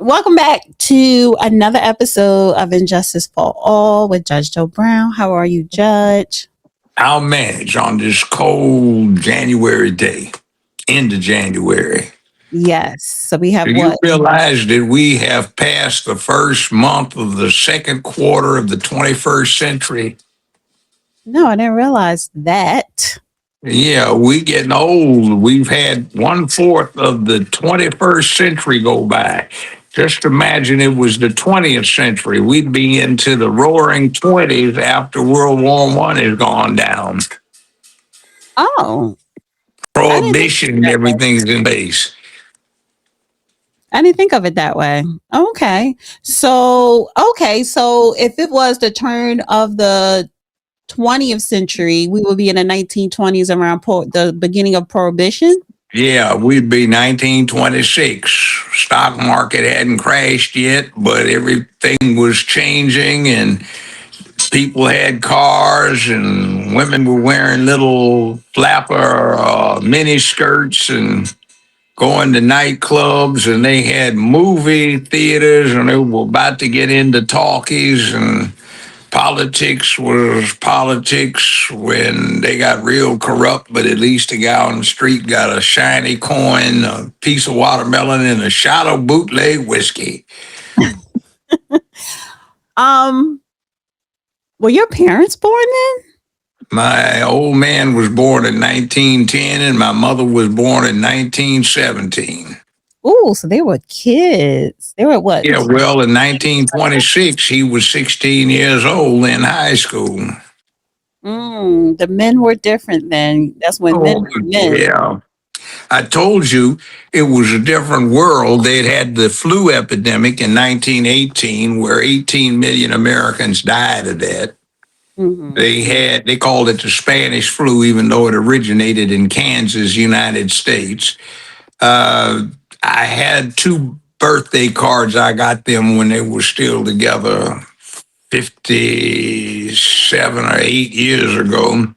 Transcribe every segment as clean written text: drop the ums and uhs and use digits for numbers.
Welcome back to another episode of Injustice for All with Judge Joe Brown. How are you, Judge? I'll manage on this cold January day, end of January. Yes. So we have Do you what? realize that we have passed the first month of the second quarter of the 21st century? No, I didn't realize that. Yeah, we getting old. We've had 1/4 of the 21st century go by. Just imagine it was the 20th century. We'd be into the roaring 20s after World War One has gone down. Oh, I didn't think of it Prohibition and that way. everything's in place. I didn't think of it that way. Okay. So if it was the turn of the 20th century, we would be in the 1920s around the beginning of Prohibition. Yeah, we'd be 1926. Stock market hadn't crashed yet, but everything was changing, and people had cars, and women were wearing little flapper mini skirts and going to nightclubs, and they had movie theaters, and they were about to get into talkies, and politics was politics when they got real corrupt, but at least the guy on the street got a shiny coin, a piece of watermelon, and a shot of bootleg whiskey. Were your parents born then? My old man was born in 1910, and my mother was born in 1917. Oh, so they were kids. They were what? Yeah, well, in 1926, he was 16 years old in high school. The men were different then. That's when men were men. Yeah. I told you it was a different world. They'd had the flu epidemic in 1918, where 18 million Americans died of that. Mhm. They called it the Spanish flu, even though it originated in Kansas, United States. I had 2 birthday cards. I got them when they were still together 57 or 8 years ago.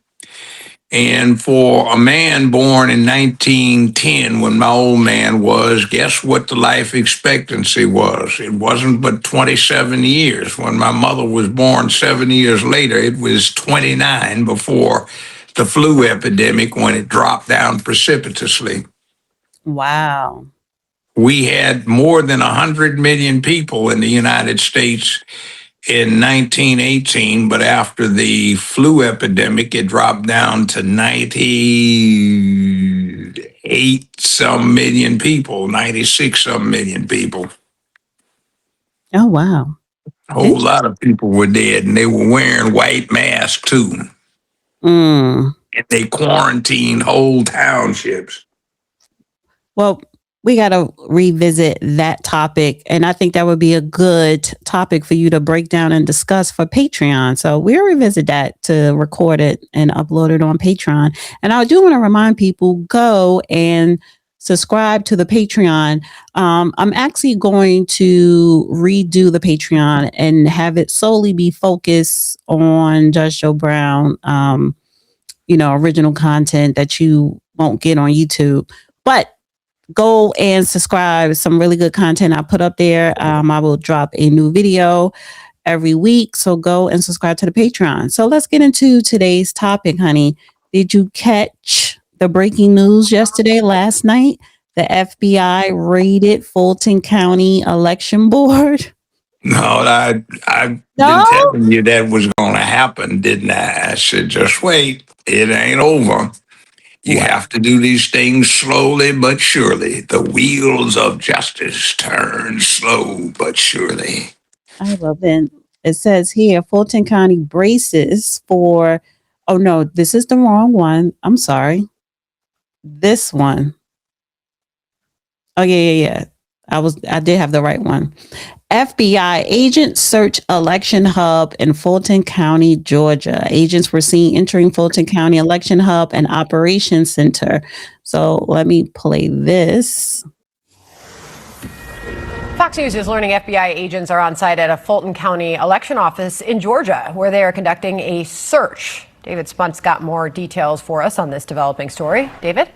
And for a man born in 1910, when my old man was, guess what the life expectancy was? It wasn't but 27 years. When my mother was born 7 years later, it was 29 before the flu epidemic, when it dropped down precipitously. Wow. We had more than 100 million people in the United States in 1918, but after the flu epidemic, it dropped down to 98 some million people, 96 some million people. Oh, wow. A whole lot of people were dead, and they were wearing white masks too. Mm. And they quarantined whole townships. Well, we got to revisit that topic. And I think that would be a good topic for you to break down and discuss for Patreon. So we'll revisit that to record it and upload it on Patreon. And I do want to remind people, go and subscribe to the Patreon. I'm actually going to redo the Patreon and have it solely be focused on Judge Joe Brown, original content that you won't get on YouTube. But go and subscribe. Some really good content I put up there. I will drop a new video every week. So go and subscribe to the Patreon. So let's get into today's topic, honey. Did you catch the breaking news last night? The FBI raided Fulton County Election Board. No, I've been telling you that was going to happen, didn't I? I said, just wait. It ain't over. You have to do these things slowly but surely. The wheels of justice turn slow but surely. I love it. It says here, Fulton County braces for, oh no, this is the wrong one. I'm sorry. This one. Oh, yeah. I did have the right one. FBI agents search election hub in Fulton County, Georgia. Agents were seen entering Fulton County Election Hub and Operations Center. So let me play this. Fox News is learning FBI agents are on site at a Fulton County Election Office in Georgia, where they are conducting a search. David Spunt's got more details for us on this developing story. David?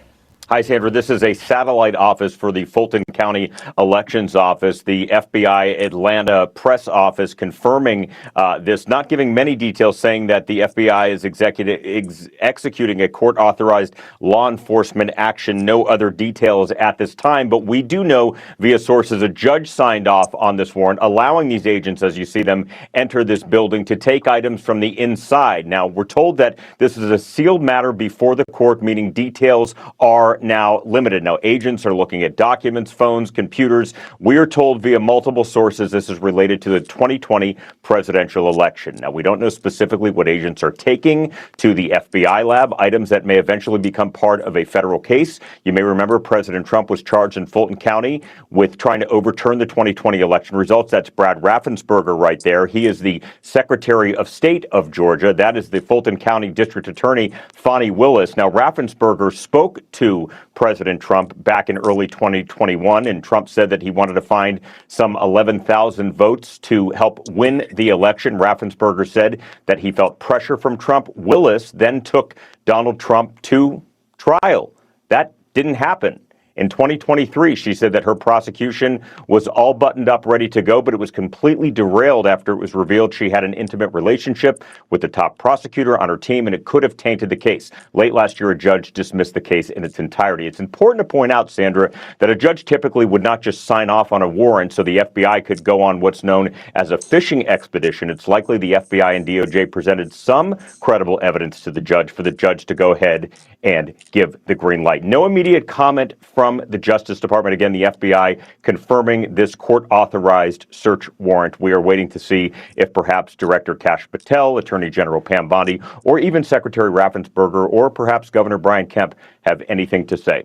Hi, Sandra. This is a satellite office for the Fulton County Elections Office. The FBI Atlanta press office confirming this, not giving many details, saying that the FBI is executing a court-authorized law enforcement action. No other details at this time, but we do know via sources a judge signed off on this warrant, allowing these agents, as you see them, enter this building to take items from the inside. Now, we're told that this is a sealed matter before the court, meaning details are now limited. Now, agents are looking at documents, phones, computers. We are told via multiple sources this is related to the 2020 presidential election. Now, we don't know specifically what agents are taking to the FBI lab, items that may eventually become part of a federal case. You may remember President Trump was charged in Fulton County with trying to overturn the 2020 election results. That's Brad Raffensperger right there. He is the Secretary of State of Georgia. That is the Fulton County District Attorney, Fani Willis. Now, Raffensperger spoke to President Trump back in early 2021, and Trump said that he wanted to find some 11,000 votes to help win the election. Raffensperger said that he felt pressure from Trump. Willis then took Donald Trump to trial. That didn't happen. In 2023, she said that her prosecution was all buttoned up, ready to go, but it was completely derailed after it was revealed she had an intimate relationship with the top prosecutor on her team, and it could have tainted the case. Late last year, a judge dismissed the case in its entirety. It's important to point out, Sandra, that a judge typically would not just sign off on a warrant so the FBI could go on what's known as a fishing expedition. It's likely the FBI and DOJ presented some credible evidence to the judge for the judge to go ahead and give the green light. No immediate comment from the Justice Department. Again, the FBI confirming this court-authorized search warrant. We are waiting to see if perhaps Director Kash Patel, Attorney General Pam Bondi, or even Secretary Raffensperger, or perhaps Governor Brian Kemp have anything to say.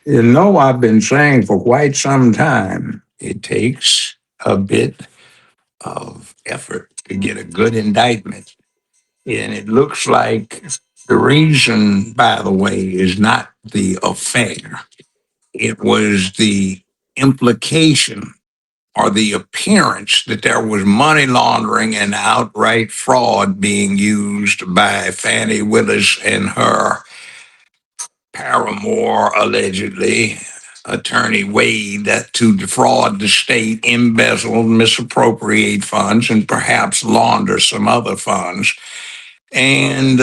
You know, I've been saying for quite some time, it takes a bit of effort to get a good indictment. And it looks like the reason, by the way, is not the affair. It was the implication or the appearance that there was money laundering and outright fraud being used by Fani Willis and her paramour, allegedly, Attorney Wade, to defraud the state, embezzle, misappropriate funds, and perhaps launder some other funds. And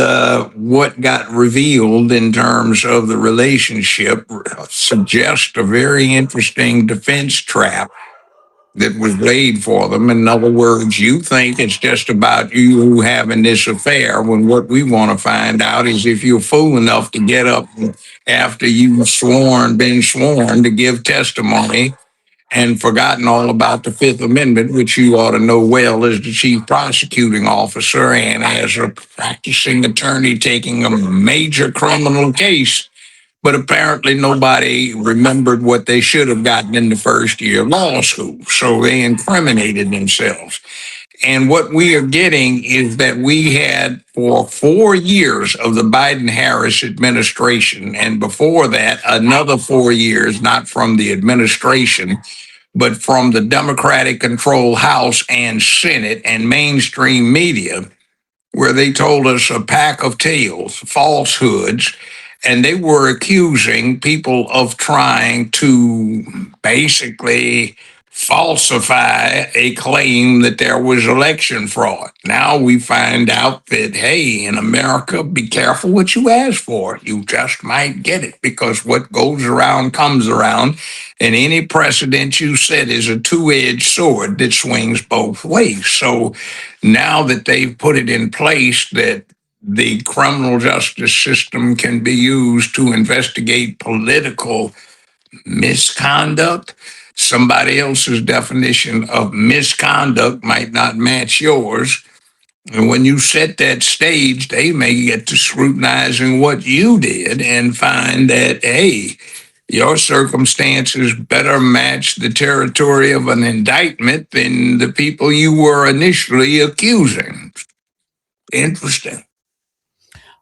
what got revealed in terms of the relationship suggests a very interesting defense trap that was laid for them. In other words, you think it's just about you having this affair, when what we want to find out is if you're fool enough to get up after you've been sworn to give testimony and forgotten all about the Fifth Amendment, which you ought to know well as the chief prosecuting officer and as a practicing attorney taking a major criminal case. But apparently nobody remembered what they should have gotten in the first year of law school. So they incriminated themselves. And what we are getting is that we had for 4 years of the Biden-Harris administration, and before that, another 4 years, not from the administration, but from the Democratic-controlled House and Senate and mainstream media, where they told us a pack of tales, falsehoods, and they were accusing people of trying to basically falsify a claim that there was election fraud. Now we find out that, hey, in America, be careful what you ask for. You just might get it, because what goes around comes around, and any precedent you set is a two-edged sword that swings both ways. So now that they've put it in place that the criminal justice system can be used to investigate political misconduct, somebody else's definition of misconduct might not match yours. And when you set that stage, they may get to scrutinizing what you did and find that, hey, your circumstances better match the territory of an indictment than the people you were initially accusing. Interesting.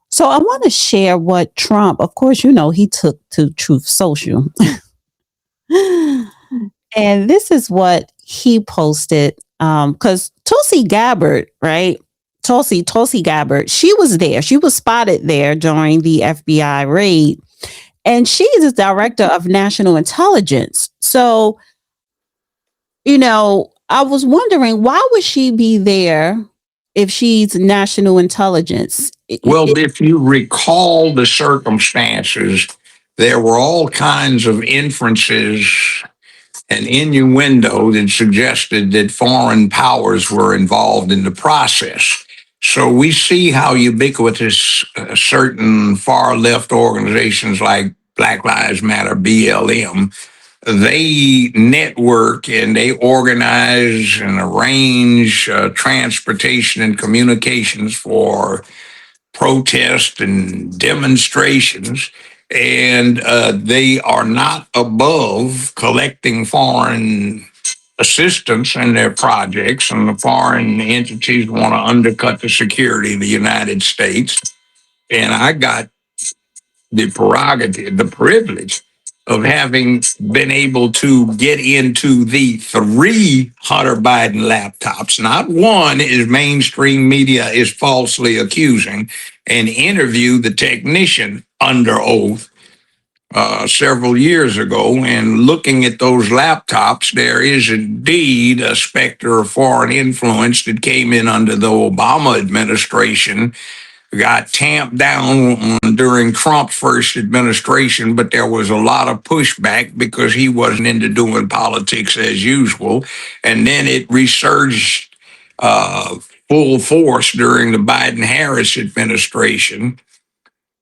So I want to share what Trump, of course, he took to Truth Social. And this is what he posted. Because Tulsi Gabbard, right? Tulsi Gabbard, she was there. She was spotted there during the FBI raid. And she is the director of national intelligence. So, I was wondering, why would she be there if she's national intelligence? Well, if you recall the circumstances, there were all kinds of inferences and innuendo that suggested that foreign powers were involved in the process. So we see how ubiquitous certain far left organizations like Black Lives Matter, BLM, they network and they organize and arrange transportation and communications for protests and demonstrations, and they are not above collecting foreign assistance in their projects, and the foreign entities want to undercut the security of the United States. And I got the prerogative, the privilege of having been able to get into the 3 Hunter Biden laptops, not one, as mainstream media is falsely accusing, and interview the technician under oath several years ago. And looking at those laptops, there is indeed a specter of foreign influence that came in under the Obama administration, got tamped down during Trump's first administration, but there was a lot of pushback because he wasn't into doing politics as usual. And then it resurged full force during the Biden-Harris administration.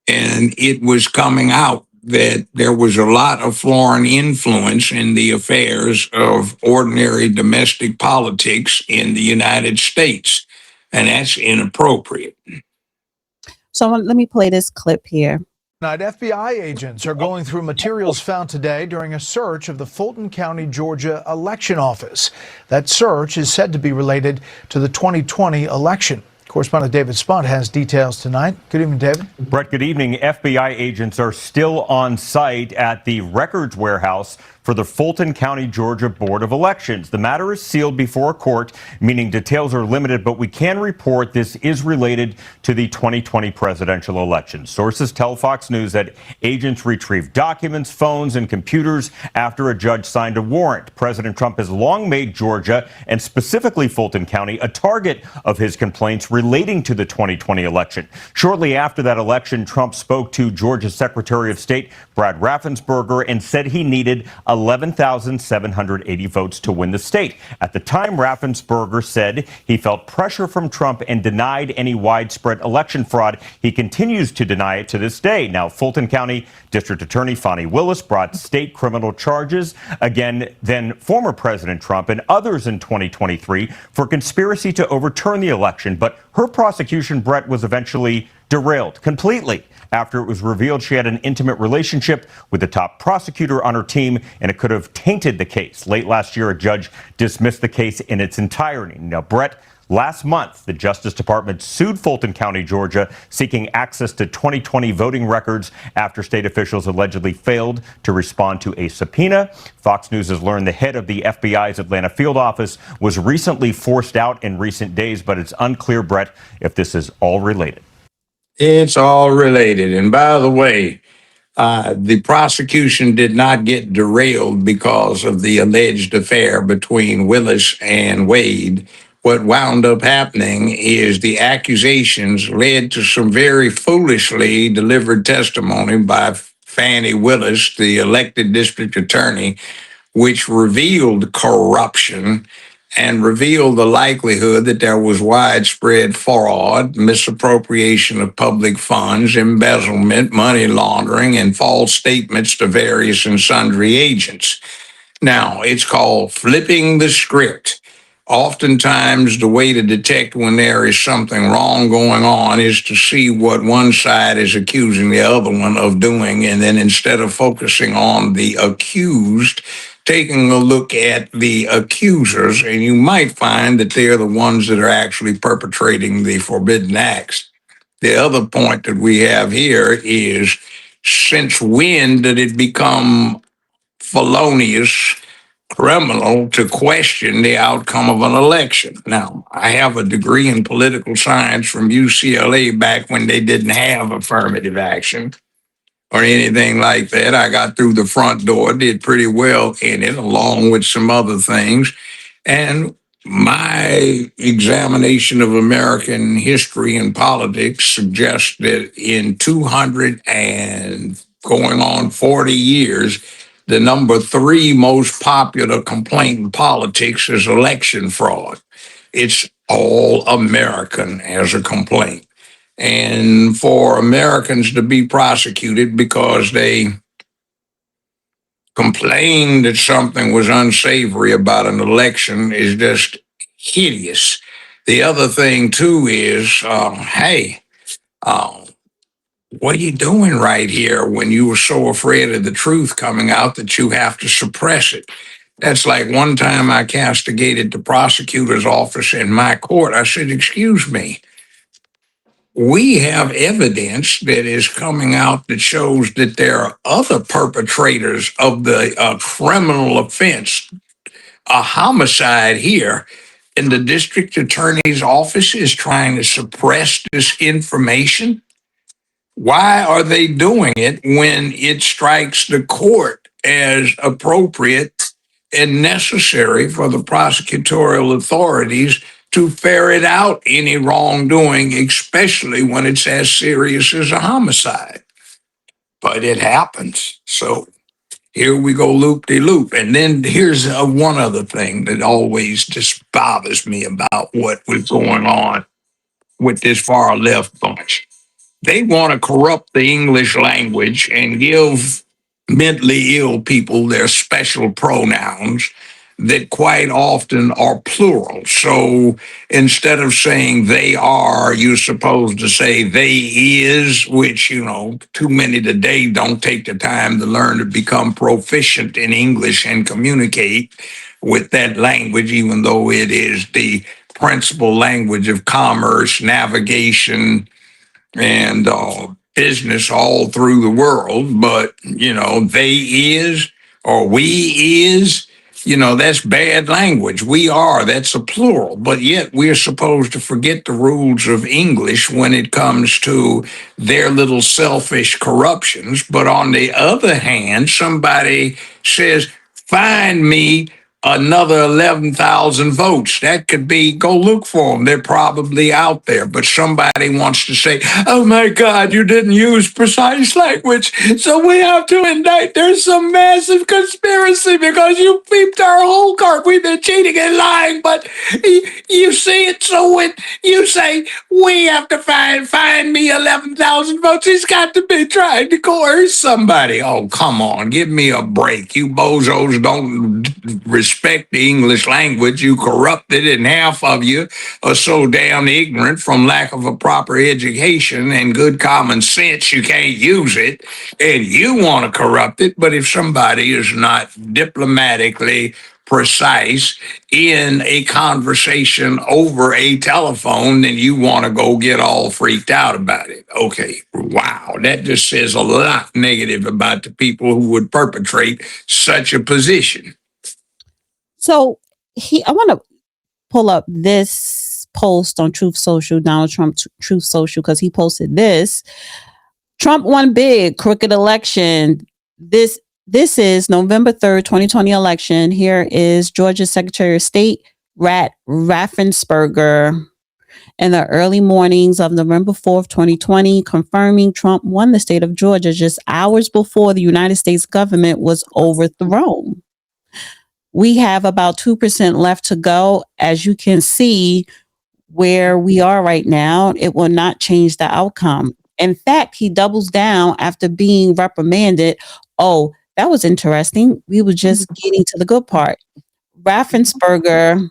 And it was coming out that there was a lot of foreign influence in the affairs of ordinary domestic politics in the United States. And that's inappropriate. So let me play this clip here. Tonight, FBI agents are going through materials found today during a search of the Fulton County, Georgia Election Office. That search is said to be related to the 2020 election. Correspondent David Spunt has details tonight. Good evening, David. Brett, good evening. FBI agents are still on site at the records warehouse for the Fulton County, Georgia Board of Elections. The matter is sealed before a court, meaning details are limited, but we can report this is related to the 2020 presidential election. Sources tell Fox News that agents retrieved documents, phones, and computers after a judge signed a warrant. President Trump has long made Georgia, and specifically Fulton County, a target of his complaints relating to the 2020 election. Shortly after that election, Trump spoke to Georgia's Secretary of State, Brad Raffensperger, and said he needed 11,780 votes to win the state. At the time, Raffensperger said he felt pressure from Trump and denied any widespread election fraud. He continues to deny it to this day. Now, Fulton County District Attorney Fani Willis brought state criminal charges against then former President Trump and others in 2023 for conspiracy to overturn the election. But her prosecution, Brett, was eventually derailed completely after it was revealed she had an intimate relationship with the top prosecutor on her team, and it could have tainted the case. Late last year, a judge dismissed the case in its entirety. Now, Brett, last month, the Justice Department sued Fulton County, Georgia, seeking access to 2020 voting records after state officials allegedly failed to respond to a subpoena. Fox News has learned the head of the FBI's Atlanta field office was recently forced out in recent days, but it's unclear, Brett, if this is all related. It's all related. And by the way, the prosecution did not get derailed because of the alleged affair between Willis and Wade. What wound up happening is the accusations led to some very foolishly delivered testimony by Fani Willis, the elected district attorney, which revealed corruption and revealed the likelihood that there was widespread fraud, misappropriation of public funds, embezzlement, money laundering, and false statements to various and sundry agents. Now, it's called flipping the script. Oftentimes, the way to detect when there is something wrong going on is to see what one side is accusing the other one of doing, and then instead of focusing on the accused, taking a look at the accusers, and you might find that they're the ones that are actually perpetrating the forbidden acts. The other point that we have here is, since when did it become felonious, criminal to question the outcome of an election. Now, I have a degree in political science from UCLA back when they didn't have affirmative action or anything like that. I got through the front door, did pretty well in it, along with some other things. And my examination of American history and politics suggests that in 200 and going on 40 years, the number 3 most popular complaint in politics is election fraud. It's all American as a complaint. And for Americans to be prosecuted because they complained that something was unsavory about an election is just hideous. The other thing, too, is hey, what are you doing right here when you were so afraid of the truth coming out that you have to suppress it? That's like one time I castigated the prosecutor's office in my court. I said, excuse me, we have evidence that is coming out that shows that there are other perpetrators of the criminal offense, a homicide here, and the district attorney's office is trying to suppress this information. Why are they doing it when it strikes the court as appropriate and necessary for the prosecutorial authorities to ferret out any wrongdoing, especially when it's as serious as a homicide? But it happens. So here we go loop-de-loop. And then here's one other thing that always just bothers me about what was going on with this far left bunch. They want to corrupt the English language and give mentally ill people their special pronouns that quite often are plural. So instead of saying they are, you're supposed to say they is, which, too many today don't take the time to learn to become proficient in English and communicate with that language, even though it is the principal language of commerce, navigation, and business all through the world. But, they is or we is, that's bad language. We are, that's a plural. But yet we're supposed to forget the rules of English when it comes to their little selfish corruptions. But on the other hand, somebody says, find me another 11,000 votes. That could be, go look for them. They're probably out there. But somebody wants to say, oh my God, you didn't use precise language, so we have to indict. There's some massive conspiracy because you peeped our whole card. We've been cheating and lying, but you see it. So when you say we have to find me 11,000 votes, he's got to be trying to coerce somebody. Oh, come on, give me a break. You bozos don't respect the English language. You corrupted, and half of you are so damn ignorant from lack of a proper education and good common sense you can't use it, and you want to corrupt it. But if somebody is not diplomatically precise in a conversation over a telephone, then you want to go get all freaked out about it. Okay, wow, that just says a lot negative about the people who would perpetrate such a position. So I want to pull up this post on Truth Social, Donald Trump Truth Social, because he posted this. Trump won big, crooked election. This is November 3rd, 2020 election. Here is Georgia's Secretary of State, Raffensperger, in the early mornings of November 4th, 2020, confirming Trump won the state of Georgia just hours before the United States government was overthrown. We have about 2% left to go. As you can see where we are right now, it will not change the outcome. In fact, he doubles down after being reprimanded. Oh, that was interesting. We were just getting to the good part. Raffensperger,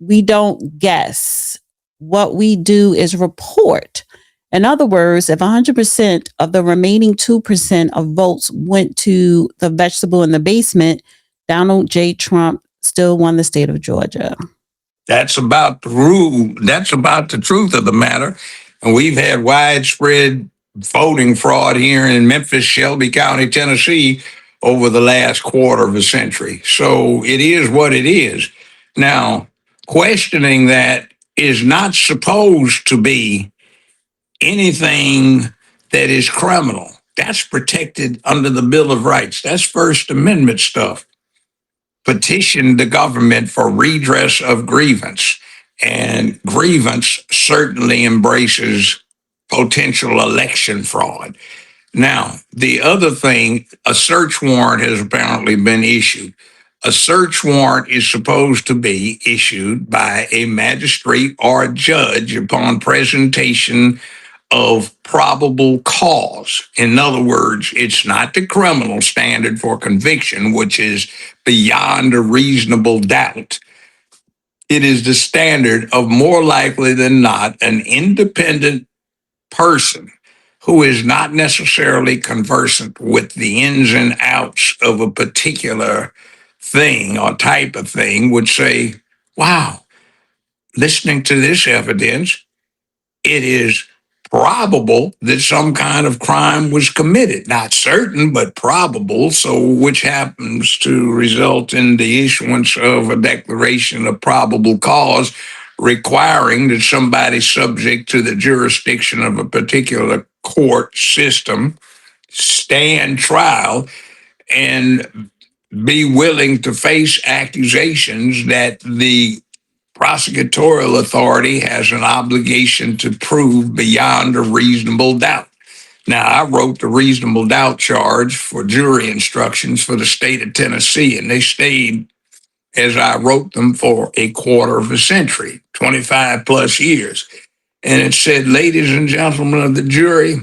we don't guess. What we do is report. In other words, if 100% of the remaining 2% of votes went to the vegetable in the basement, Donald J. Trump still won the state of Georgia. That's about the rule. That's about the truth of the matter. And we've had widespread voting fraud here in Memphis, Shelby County, Tennessee, over the last quarter of a century. So it is what it is. Now, questioning that is not supposed to be anything that is criminal. That's protected under the Bill of Rights. That's First Amendment stuff. Petition the government for redress of grievance. And grievance certainly embraces potential election fraud. Now, the other thing, a search warrant has apparently been issued. A search warrant is supposed to be issued by a magistrate or a judge upon presentation of probable cause. In other words, it's not the criminal standard for conviction, which is beyond a reasonable doubt. It is the standard of more likely than not an independent person who is not necessarily conversant with the ins and outs of a particular thing or type of thing would say, wow, listening to this evidence, it is probable that some kind of crime was committed. Not certain, but probable. So, which happens to result in the issuance of a declaration of probable cause requiring that somebody subject to the jurisdiction of a particular court system stand trial and be willing to face accusations that the prosecutorial authority has an obligation to prove beyond a reasonable doubt. Now, I wrote the reasonable doubt charge for jury instructions for the state of Tennessee, and they stayed as I wrote them for a quarter of a century, 25 plus years. And it said, ladies and gentlemen of the jury,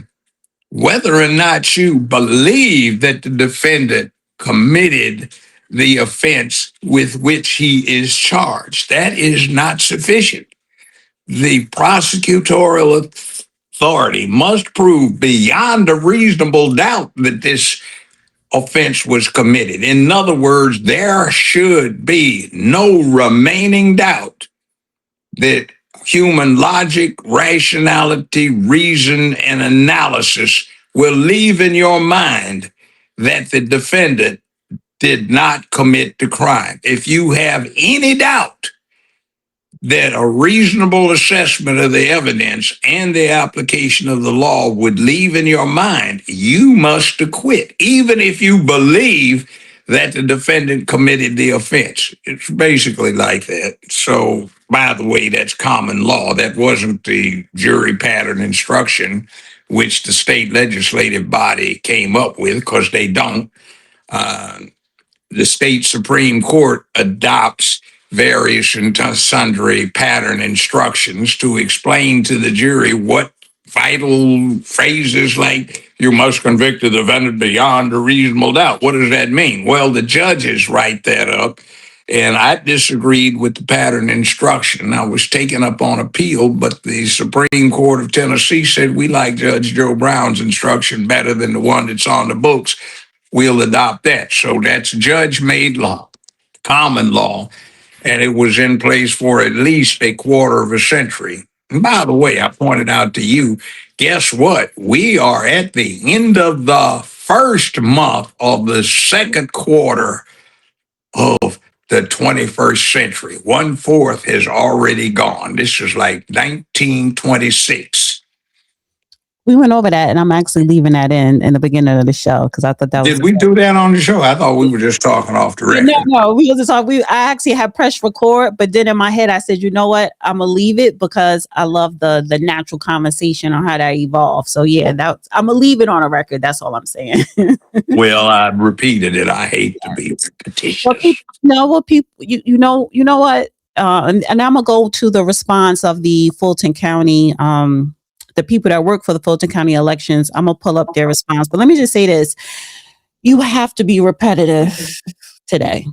whether or not you believe that the defendant committed the offense with which he is charged, that is not sufficient. The prosecutorial authority must prove beyond a reasonable doubt that this offense was committed. In other words, there should be no remaining doubt that human logic, rationality, reason, and analysis will leave in your mind that the defendant did not commit the crime. If you have any doubt that a reasonable assessment of the evidence and the application of the law would leave in your mind, you must acquit, even if you believe that the defendant committed the offense. It's basically like that. So, by the way, that's common law. That wasn't the jury pattern instruction, which the state legislative body came up with, because they don't. The state Supreme Court adopts various and sundry pattern instructions to explain to the jury what vital phrases like you must convict the defendant beyond a reasonable doubt. What does that mean? Well, the judges write that up, and I disagreed with the pattern instruction. I was taken up on appeal, but the Supreme Court of Tennessee said we like Judge Joe Brown's instruction better than the one that's on the books. We'll adopt that. So that's judge-made law, common law, and it was in place for at least a quarter of a century. And by the way, I pointed out to you, guess what? We are at the end of the first month of the second quarter of the 21st century. 1/4 has already gone. This is like 1926. We went over that, and I'm actually leaving that in the beginning of the show because I thought that was. Did we do that on the show? I thought we were just talking off the record. No, we was just talking. I actually had pressed record, but then in my head I said, you know what? I'm gonna leave it because I love the natural conversation on how that evolved. So yeah, I'm gonna leave it on a record. That's all I'm saying. Well, I repeated it. I hate to be repetitious. You know what? And I'm gonna go to the response of the Fulton County. The people that work for the Fulton County elections, I'm going to pull up their response. But let me just say this. You have to be repetitive today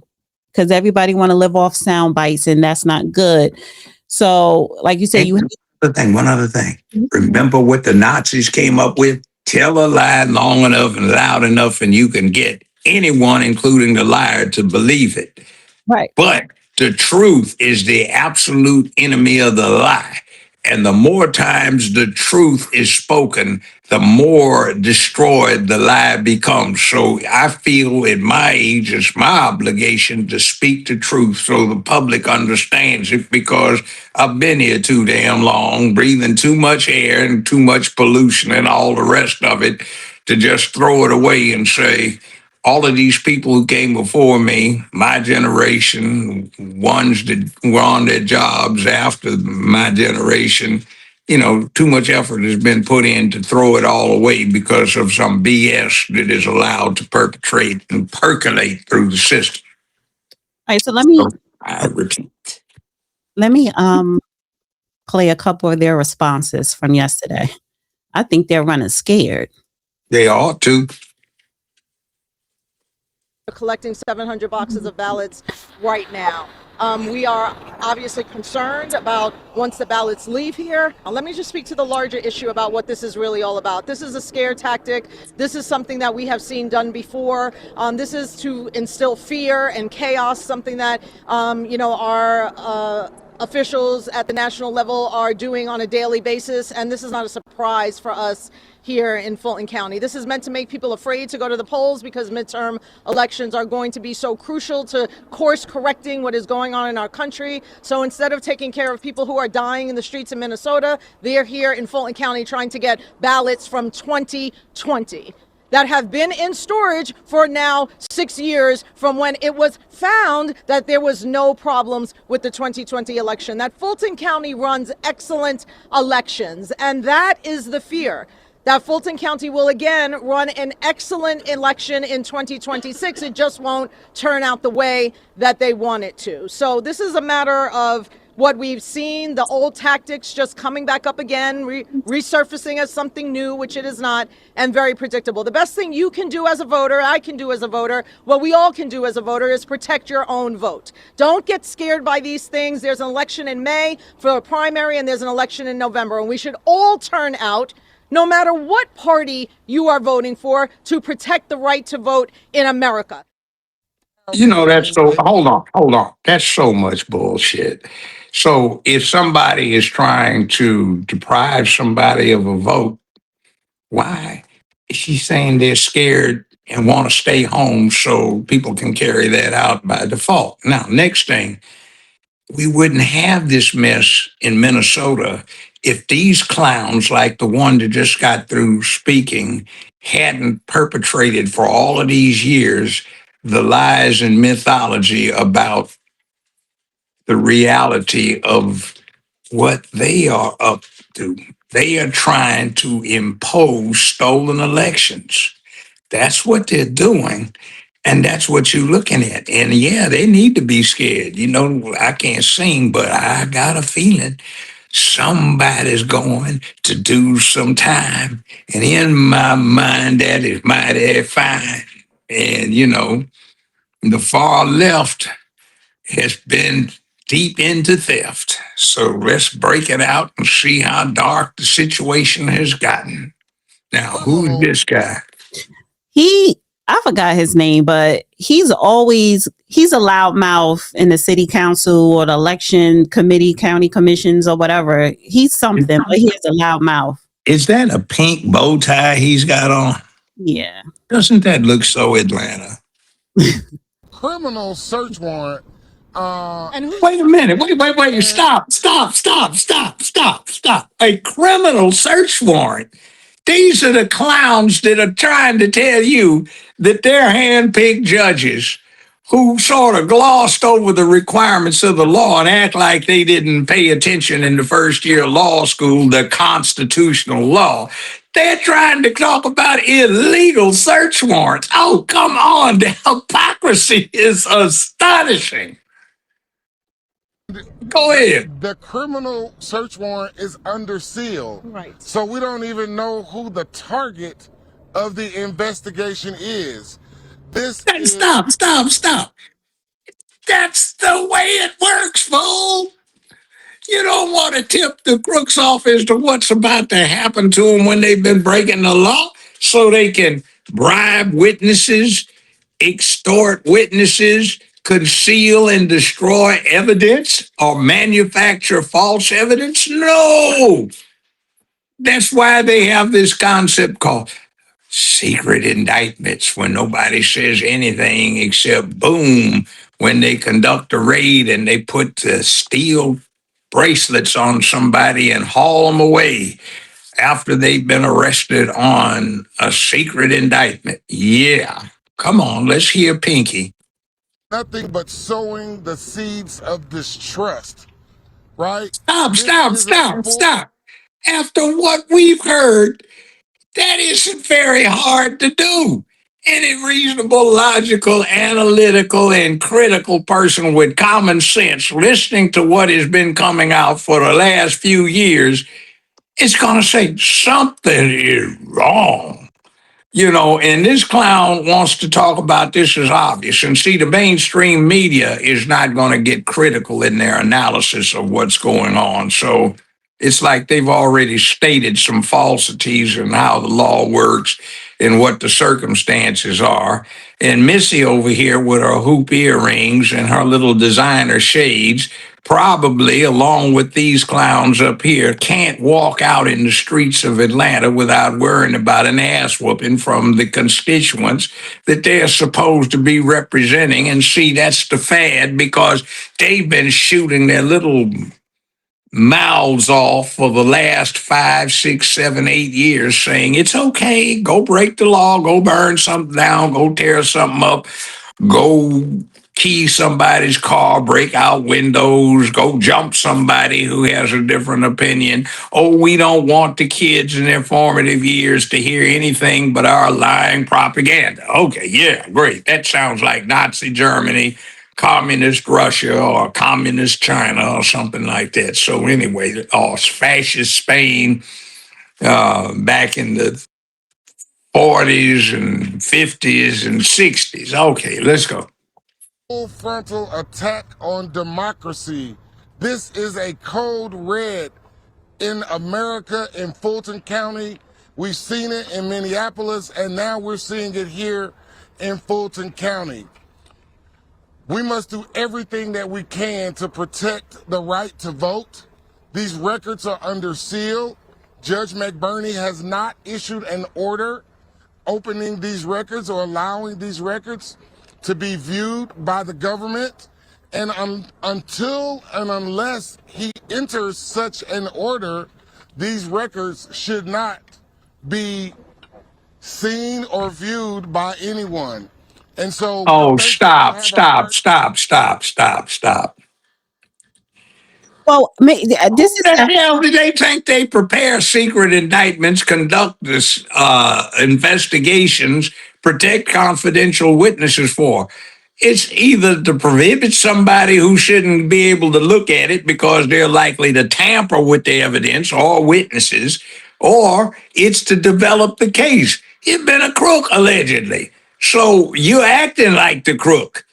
because everybody want to live off sound bites, and that's not good. So, like you said, One other thing. Remember what the Nazis came up with? Tell a lie long enough and loud enough, and you can get anyone, including the liar, to believe it. Right. But the truth is the absolute enemy of the lie. And the more times the truth is spoken, the more destroyed the lie becomes. So I feel at my age, it's my obligation to speak the truth so the public understands it, because I've been here too damn long, breathing too much air and too much pollution and all the rest of it, to just throw it away and say, all of these people who came before me, my generation, ones that were on their jobs after my generation, too much effort has been put in to throw it all away because of some BS that is allowed to perpetrate and percolate through the system. All right, so I repeat. let me play a couple of their responses from yesterday. I think they're running scared. They ought to. Collecting 700 boxes of ballots right now. We are obviously concerned about once the ballots leave here. Let me just speak to the larger issue about what this is really all about. This is a scare tactic. This is something that we have seen done before. This is to instill fear and chaos, something that, our officials at the national level are doing on a daily basis. And this is not a surprise for us here in Fulton County. This is meant to make people afraid to go to the polls because midterm elections are going to be so crucial to course correcting what is going on in our country. So instead of taking care of people who are dying in the streets of Minnesota, they're here in Fulton County trying to get ballots from 2020 that have been in storage for now 6 years from when it was found that there was no problems with the 2020 election, that Fulton County runs excellent elections. And that is the fear, that Fulton County will again run an excellent election in 2026. It just won't turn out the way that they want it to. So this is a matter of what we've seen, the old tactics just coming back up again, resurfacing as something new, which it is not, and very predictable. The best thing you can do as a voter, I can do as a voter, what we all can do as a voter is protect your own vote. Don't get scared by these things. There's an election in May for a primary, and there's an election in November, and we should all turn out, no matter what party you are voting for, to protect the right to vote in America. That's so, hold on. That's so much bullshit. So if somebody is trying to deprive somebody of a vote, why? She's saying they're scared and want to stay home so people can carry that out by default. Now, next thing, we wouldn't have this mess in Minnesota if these clowns, like the one that just got through speaking, hadn't perpetrated for all of these years the lies and mythology about the reality of what they are up to. They are trying to impose stolen elections. That's what they're doing. And that's what you're looking at. And yeah, they need to be scared. I can't sing, but I got a feeling somebody's going to do some time. And in my mind, that is mighty fine. And, the far left has been deep into theft. So let's break it out and see how dark the situation has gotten. Now, who's this guy? I forgot his name, but he's a loudmouth in the city council or the election committee, county commissions or whatever. He's something, but he has a loud mouth. Is that a pink bow tie he's got on? Yeah. Doesn't that look so Atlanta? Criminal search warrant. Wait a minute. Wait. Stop. A criminal search warrant. These are the clowns that are trying to tell you that they're hand-picked judges who sort of glossed over the requirements of the law and act like they didn't pay attention in the first year of law school, the constitutional law. They're trying to talk about illegal search warrants. Oh, come on. The hypocrisy is astonishing. Go ahead. The criminal search warrant is under seal. Right. So we don't even know who the target of the investigation is. Stop. That's the way it works, fool. You don't want to tip the crooks off as to what's about to happen to them when they've been breaking the law so they can bribe witnesses, extort witnesses, conceal and destroy evidence or manufacture false evidence? No. That's why they have this concept called secret indictments, when nobody says anything except boom, when they conduct a raid and they put the steel bracelets on somebody and haul them away after they've been arrested on a secret indictment. Yeah. Come on, let's hear Pinky. Nothing but sowing the seeds of distrust, right? Stop, This stop, is a stop, full stop. After what we've heard, that isn't very hard to do. Any reasonable, logical, analytical, and critical person with common sense listening to what has been coming out for the last few years is going to say something is wrong. You know, and this clown wants to talk about this as obvious. And see, the mainstream media is not going to get critical in their analysis of what's going on. So it's like they've already stated some falsities in how the law works and what the circumstances are. And Missy over here with her hoop earrings and her little designer shades, probably along with these clowns up here, can't walk out in the streets of Atlanta without worrying about an ass whooping from the constituents that they're supposed to be representing. And see, that's the fad because they've been shooting their little mouths off for the last 5, 6, 7, 8 years, saying it's okay, go break the law, go burn something down, go tear something up, go key somebody's car, break out windows, go jump somebody who has a different opinion. Oh, we don't want the kids in their formative years to hear anything but our lying propaganda. Okay, yeah, great. That sounds like Nazi Germany, communist Russia, or communist China, or something like that. So anyway, or fascist Spain back in the 40s and 50s and 60s. Okay, let's go. full frontal attack on democracy. This is a code red in America, in Fulton County. We've seen it in Minneapolis, and now we're seeing it here in Fulton County. We must do everything that we can to protect the right to vote. These records are under seal. Judge McBurney has not issued an order opening these records or allowing these records to be viewed by the government. And until and unless he enters such an order, these records should not be seen or viewed by anyone. And so, oh, stop. Well, this is The hell do they think they prepare secret indictments, conduct this investigations, protect confidential witnesses for? It's either to prohibit somebody who shouldn't be able to look at it because they're likely to tamper with the evidence or witnesses, or it's to develop the case. You've been a crook, allegedly. So you're acting like the crook.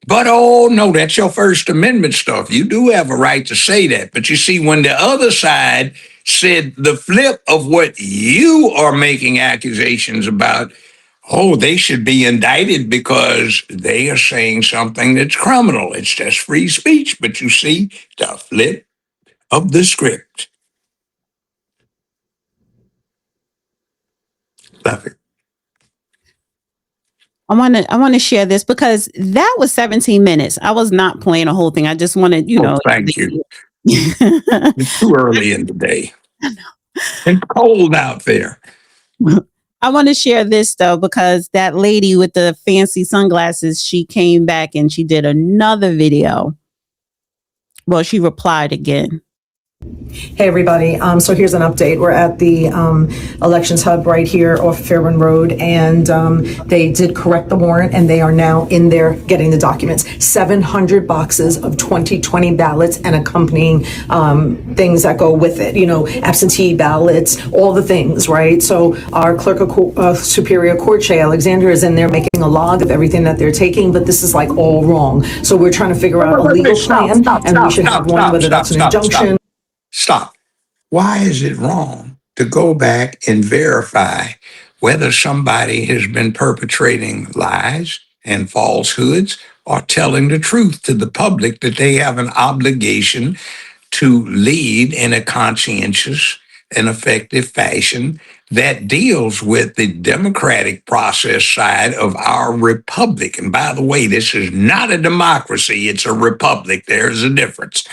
But oh no, that's your First Amendment stuff. You do have a right to say that. But you see, when the other side said the flip of what you are making accusations about, oh, they should be indicted because they are saying something that's criminal. It's just free speech. But you see, the flip of the script. Love it. I want to share this because that was 17 minutes. I was not playing a whole thing. I just wanted, Thank you. It's too early in the day. It's cold out there. I want to share this though, because that lady with the fancy sunglasses, she came back and she did another video. Well, she replied again. Hey everybody, so here's an update. We're at the elections hub right here off Fairburn Road, and they did correct the warrant and they are now in there getting the documents. 700 boxes of 2020 ballots and accompanying things that go with it, absentee ballots, all the things, right? So our clerk of Superior Court, Shay Alexander, is in there making a log of everything that they're taking, but this is like all wrong. So we're trying to figure out a legal plan, and we should have one, whether that's an injunction. Stop. Why is it wrong to go back and verify whether somebody has been perpetrating lies and falsehoods or telling the truth to the public that they have an obligation to lead in a conscientious and effective fashion that deals with the democratic process side of our republic. And by the way, this is not a democracy, it's a republic. There's a difference.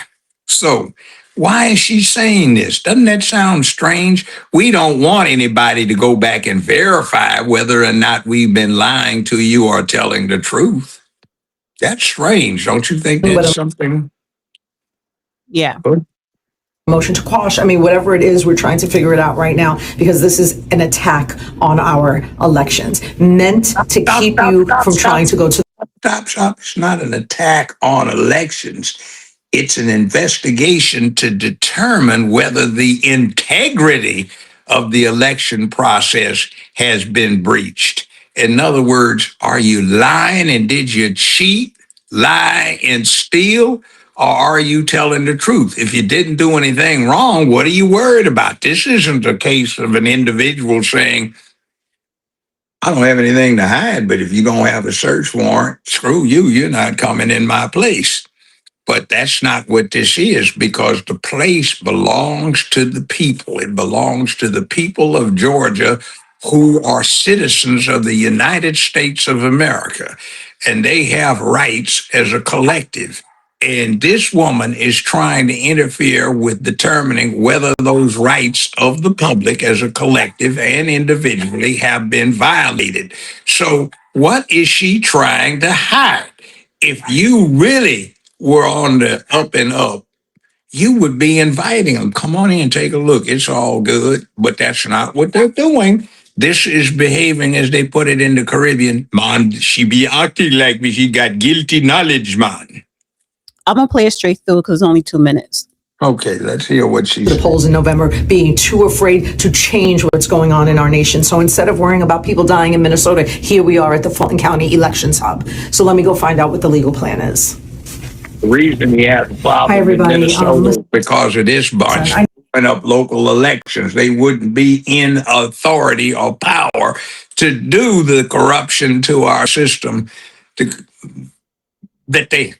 So, why is she saying this? Doesn't that sound strange? We don't want anybody to go back and verify whether or not we've been lying to you or telling the truth. That's strange. Don't you think that's something? Yeah. Motion to quash. I mean, whatever it is, we're trying to figure it out right now because this is an attack on our elections meant to keep you from trying to go to. Stop. It's not an attack on elections. It's an investigation to determine whether the integrity of the election process has been breached. In other words, are you lying and did you cheat, lie, and steal? Or are you telling the truth? If you didn't do anything wrong, what are you worried about? This isn't a case of an individual saying, I don't have anything to hide, but if you're going to have a search warrant, screw you, you're not coming in my place. But that's not what this is, because the place belongs to the people. It belongs to the people of Georgia who are citizens of the United States of America, and they have rights as a collective. And this woman is trying to interfere with determining whether those rights of the public as a collective and individually have been violated. So what is she trying to hide? If you really were on the up and up, you would be inviting them. Come on in, take a look. It's all good. But that's not what they're doing. This is behaving as they put it in the Caribbean. Man, she be acting like me. She got guilty knowledge, man. I'm going to play it straight through because it's only 2 minutes. Okay, let's hear what she The said. polls in November, being too afraid to change what's going on in our nation. So instead of worrying about people dying in Minnesota, here we are at the Fulton County Elections Hub. So let me go find out what the legal plan is. The reason we have a problem Hi, everybody. in Minnesota because of this bunch open up local elections. They wouldn't be in authority or power to do the corruption to our system that they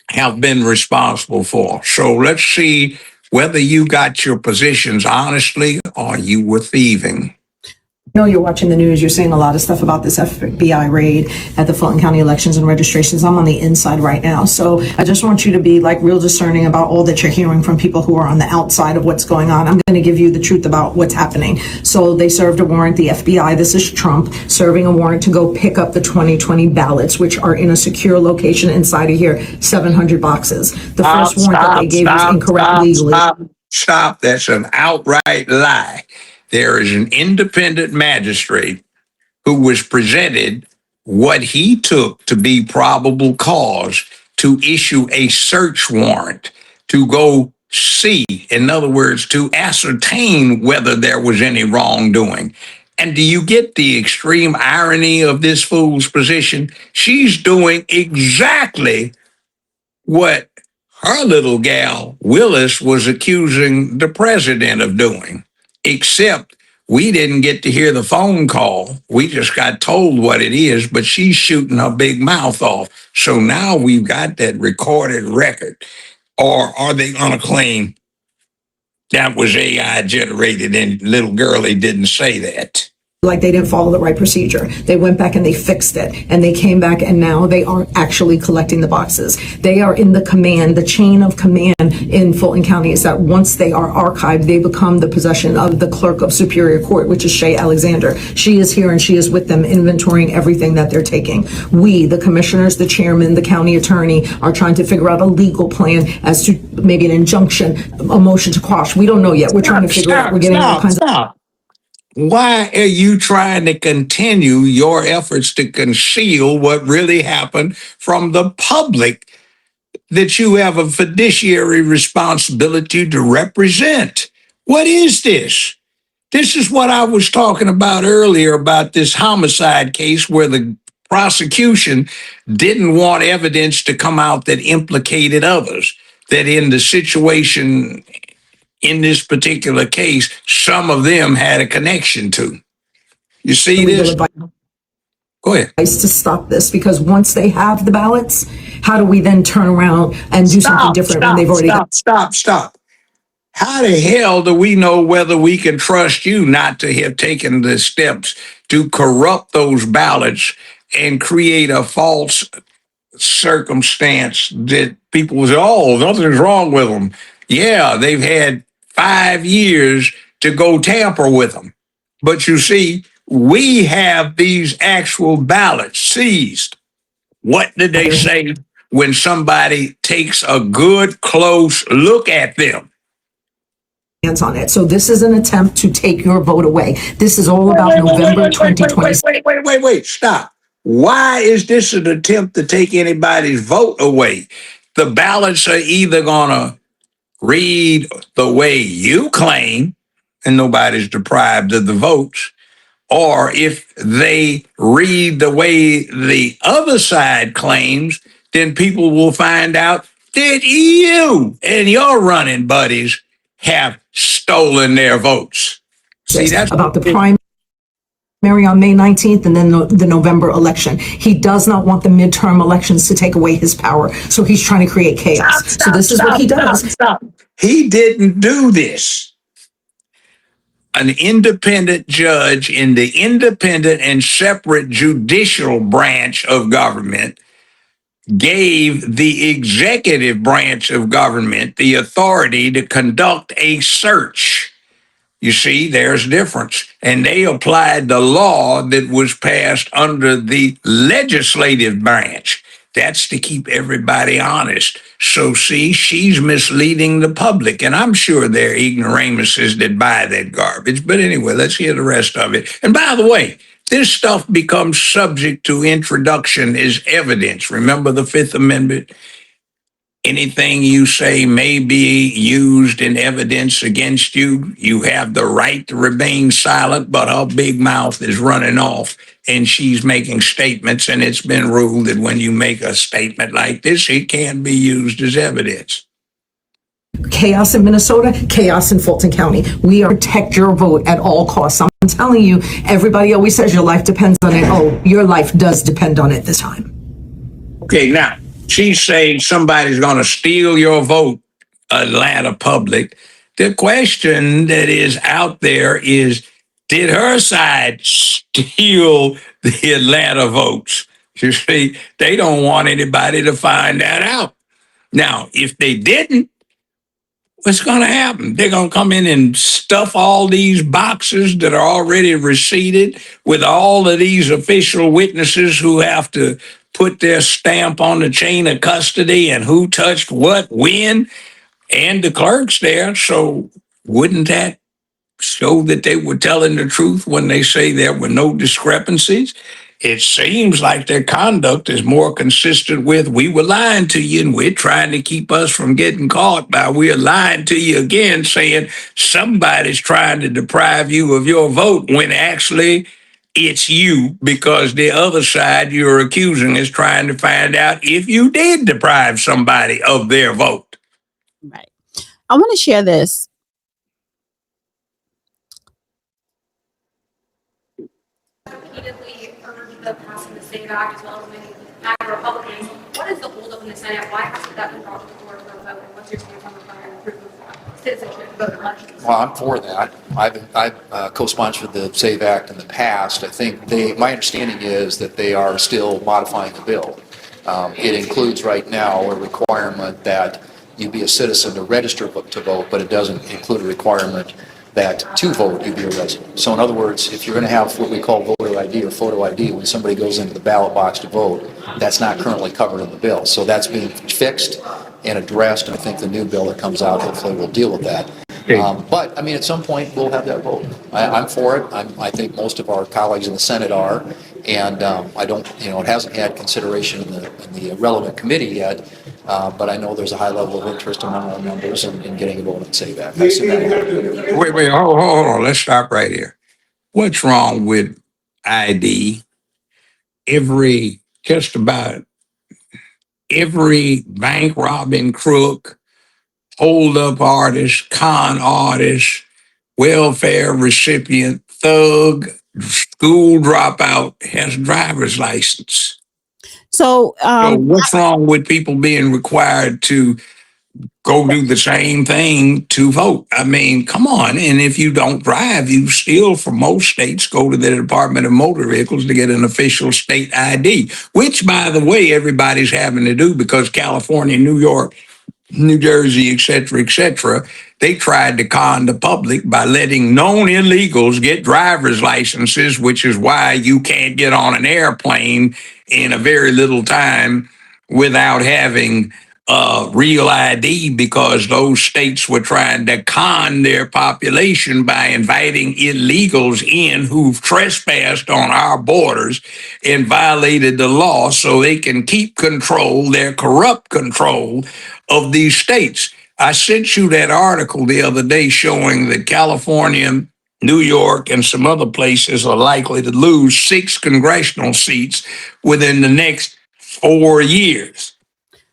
have been responsible for. So let's see whether you got your positions honestly or you were thieving. I know you're watching the news. You're seeing a lot of stuff about this FBI raid at the Fulton County Elections and Registrations. I'm on the inside right now. So I just want you to be like real discerning about all that you're hearing from people who are on the outside of what's going on. I'm going to give you the truth about what's happening. So they served a warrant, the FBI, this is Trump, serving a warrant to go pick up the 2020 ballots, which are in a secure location inside of here, 700 boxes. The first warrant that they gave was incorrect legally. Stop. That's an outright lie. There is an independent magistrate who was presented what he took to be probable cause to issue a search warrant to go see, in other words, to ascertain whether there was any wrongdoing. And do you get the extreme irony of this fool's position? She's doing exactly what her little gal, Willis, was accusing the president of doing. Except we didn't get to hear the phone call. We just got told what it is, but she's shooting her big mouth off. So now we've got that recorded record. Or are they going to claim that was AI generated and little girlie didn't say that? Like they didn't follow the right procedure. They went back and they fixed it, and they came back and now they aren't actually collecting the boxes. They are in the chain of command in Fulton County is that once they are archived, they become the possession of the clerk of Superior Court, which is Shay Alexander. She is here and she is with them inventorying everything that they're taking. We, the commissioners, the chairman, the county attorney, are trying to figure out a legal plan as to maybe an injunction, a motion to quash. We don't know yet. We're trying to figure out. We're getting all kinds of. Why are you trying to continue your efforts to conceal what really happened from the public that you have a fiduciary responsibility to represent? What is this? This is what I was talking about earlier about this homicide case where the prosecution didn't want evidence to come out that implicated others, that in the situation in this particular case, some of them had a connection to. You see this? Go ahead. To stop this, because once they have the ballots, how do we then turn around and do something different when they've already got? Stop. How the hell do we know whether we can trust you not to have taken the steps to corrupt those ballots and create a false circumstance that people will say, oh, nothing's wrong with them? Yeah, they've had 5 years to go tamper with them. But you see, we have these actual ballots seized. What did they say when somebody takes a good, close look at them? Hands on it. So this is an attempt to take your vote away. This is all about November 2020. Wait, stop. Why is this an attempt to take anybody's vote away? The ballots are either going to read the way you claim, and nobody's deprived of the votes, or if they read the way the other side claims, then people will find out that you and your running buddies have stolen their votes. See, that's about the primary on May 19th and then the November election. He does not want the midterm elections to take away his power. So he's trying to create chaos. So this is what he does. He didn't do this. An independent judge in the independent and separate judicial branch of government gave the executive branch of government the authority to conduct a search. You see, there's a difference. And they applied the law that was passed under the legislative branch. That's to keep everybody honest. So, see, she's misleading the public. And I'm sure there are ignoramuses that buy that garbage. But anyway, let's hear the rest of it. And by the way, this stuff becomes subject to introduction as evidence. Remember the Fifth Amendment? Anything you say may be used in evidence against you. You have the right to remain silent, but her big mouth is running off and she's making statements, and it's been ruled that when you make a statement like this, it can be used as evidence. Chaos in Minnesota, chaos in Fulton County. We are protect your vote at all costs. I'm telling you, everybody always says your life depends on it. Oh, your life does depend on it this time. Okay, now, she's saying somebody's going to steal your vote, Atlanta public. The question that is out there is, did her side steal the Atlanta votes? You see, they don't want anybody to find that out. Now, if they didn't, what's going to happen? They're going to come in and stuff all these boxes that are already receipted with all of these official witnesses who have to put their stamp on the chain of custody and who touched what, when, and the clerk's there. So wouldn't that show that they were telling the truth when they say there were no discrepancies? It seems like their conduct is more consistent with, we were lying to you and we're trying to keep us from getting caught by we're lying to you again, saying somebody's trying to deprive you of your vote when actually it's you, because the other side you're accusing is trying to find out if you did deprive somebody of their vote. Right. I want to share this. Repeatedly urged the passing the SAVE Act as well as many MAGA Republicans. What is the holdup in the Senate? Why hasn't that been brought to the floor for a vote? And what's your stance on requiring proof of citizenship vote elections? Well, I'm for that. I've co-sponsored the SAVE Act in the past. I think my understanding is that they are still modifying the bill. It includes right now a requirement that you be a citizen to register to vote, but it doesn't include a requirement that to vote you be a resident. So in other words, if you're going to have what we call voter ID or photo ID when somebody goes into the ballot box to vote, that's not currently covered in the bill. So that's being fixed and addressed, and I think the new bill that comes out hopefully will deal with that. But I mean, at some point we'll have that vote. I'm for it. I think most of our colleagues in the Senate are, and I don't, it hasn't had consideration in the relevant committee yet. But I know there's a high level of interest among our members in getting a vote on SAVE Act. Wait, hold on. Let's stop right here. What's wrong with ID? Just about every bank robbing crook, hold up artist, con artist, welfare recipient, thug, school dropout has a driver's license. So, So what's wrong with people being required to go do the same thing to vote? I mean, come on. And if you don't drive, you still, for most states, go to the Department of Motor Vehicles to get an official state ID, which, by the way, everybody's having to do because California, New York, New Jersey, et cetera, they tried to con the public by letting known illegals get driver's licenses, which is why you can't get on an airplane in a very little time without having real ID, because those states were trying to con their population by inviting illegals in who've trespassed on our borders and violated the law so they can keep control, their corrupt control of these states. I sent you that article the other day showing that California, New York, and some other places are likely to lose 6 congressional seats within the next 4 years.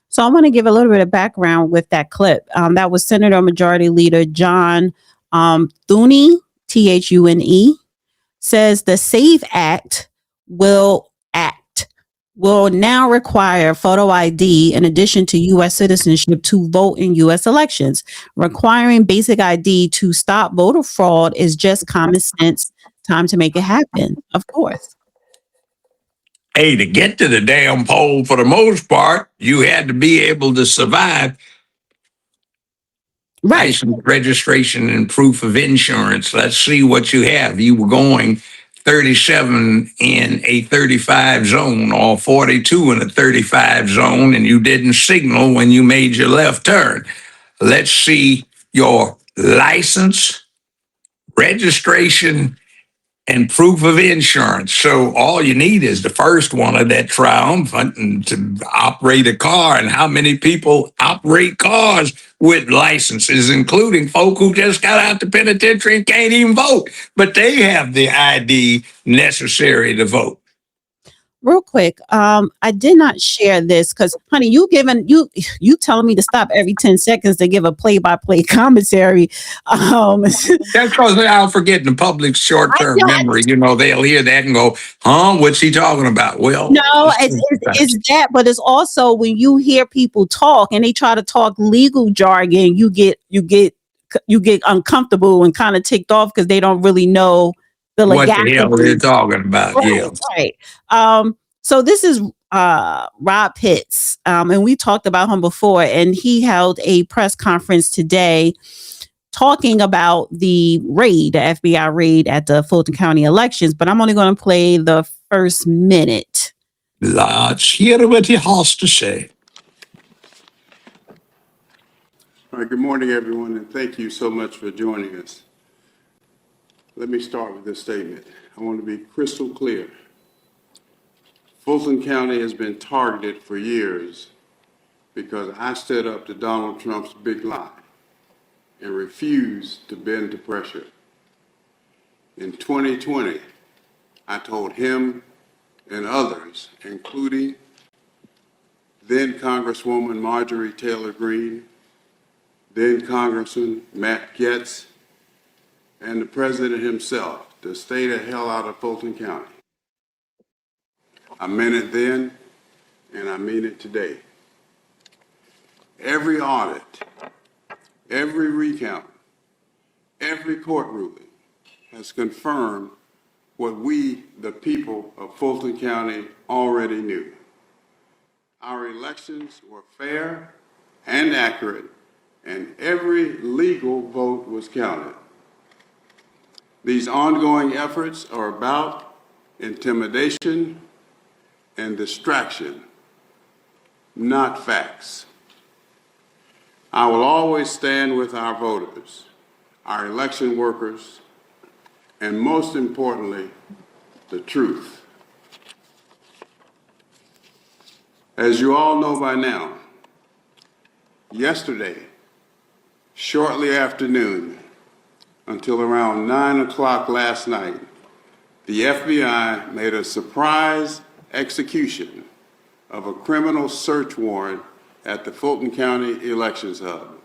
So I want to give a little bit of background with that clip. That was Senator Majority Leader John Thune, Thune, says the SAVE Act will now require photo ID in addition to U.S. citizenship to vote in U.S. elections. Requiring basic ID to stop voter fraud is just common sense. Time to make it happen, of course. Hey, to get to the damn poll, for the most part, you had to be able to survive license, registration, and proof of insurance. Let's see what you have. You were going 37 in a 35 zone or 42 in a 35 zone, and you didn't signal when you made your left turn. Let's see your license, registration, and proof of insurance. So all you need is the first one of that triumphant and to operate a car. And how many people operate cars with licenses, including folk who just got out the penitentiary and can't even vote, but they have the ID necessary to vote. Real quick, I did not share this because, honey, you telling me to stop every 10 seconds to give a play-by-play commentary. That's because I'll forget the public's short-term memory. You know, they'll hear that and go, "Huh? What's he talking about?" Well, no, it's that, but it's also when you hear people talk and they try to talk legal jargon, you get uncomfortable and kind of ticked off because they don't really know what the hell they're talking about. Right. So this is Rob Pitts, and we talked about him before, and he held a press conference today talking about the FBI raid at the Fulton County elections, but I'm only going to play the first minute. Let's hear what he has to say. All right, good morning, everyone, and thank you so much for joining us. Let me start with this statement. I want to be crystal clear. Fulton County has been targeted for years because I stood up to Donald Trump's big lie and refused to bend to pressure. In 2020, I told him and others, including then Congresswoman Marjorie Taylor Greene, then Congressman Matt Gaetz, and the president himself, to stay the hell out of Fulton County. I meant it then, and I mean it today. Every audit, every recount, every court ruling has confirmed what we, the people of Fulton County, already knew. Our elections were fair and accurate, and every legal vote was counted. These ongoing efforts are about intimidation and distraction, not facts. I will always stand with our voters, our election workers, and most importantly, the truth. As you all know by now, yesterday, shortly after noon, until around 9 o'clock last night, the FBI made a surprise execution of a criminal search warrant at the Fulton County Elections Hub.